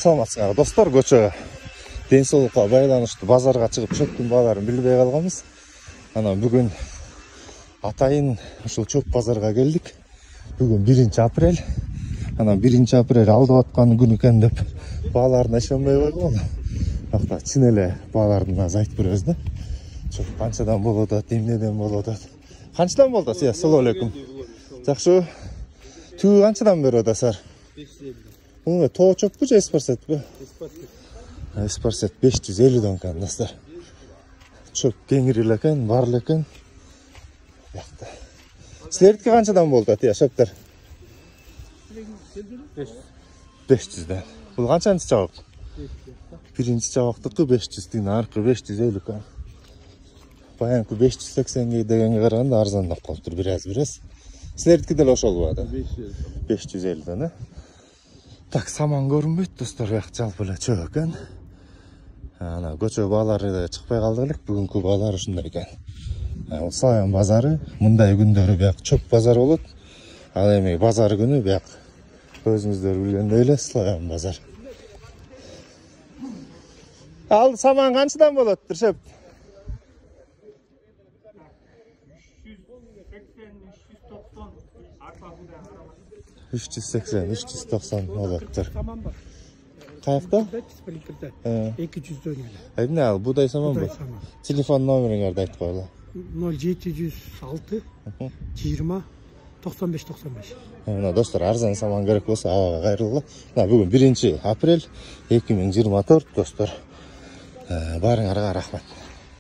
Саламатсыңар достор, көчө ден соолукка байланыштуу базарга чыгып чөптүн бааларын билбей калганбыз. Анан бүгүн атайын ушул чөп базарга келдик. Бүгүн 1-апрель. Анан 1-апрель алдап аткан күн экен деп бааларына ишенбей койгон. Акта чын эле баалардын азы айтып беребиз да. Чөп канчадан болот, эмнеден болот? Канчадан болду? Ассалам алейкум. Жакшы. Түү канчадан берет асар? 550. Тоо чөппү же эспарсет бу? Эспарсет 550 экен достор. Чөп кеңири эле экен, бар эле экен. Бакта. Силердики канчадан болду тия чөптөр? 500. Бул канчанчы жабык? Биринчи жабыктыкы 500, аркы 550 экен. Баянкы 580 дегенге караганда арзандап калыптыр бираз. Силердики деле ошол баада? 550, Так, саман көрүнбөйт достор, бияк жалпы эле чөп экен. Ана көчө баалары чыкпай калдык элек, бүгүнкү баалар ушундай экен. Славян базары, мындай күндөрү бияк чөп базар болот. Ал эми базар күнү бияк өзүңүздөр билгендей эле Славян базар. Ал саман канчадан болот, чөп? 380-390 болоттур. Каякта? 200 Эмне ал будай саман бу? Телефон номериңерди айтып койгула. 0706 20 95. Мына достор, арзан саман керек болсо абага кайрылгыла. Мына бүгүн 1-апрель 2024 достор. Барыңарга рахмат.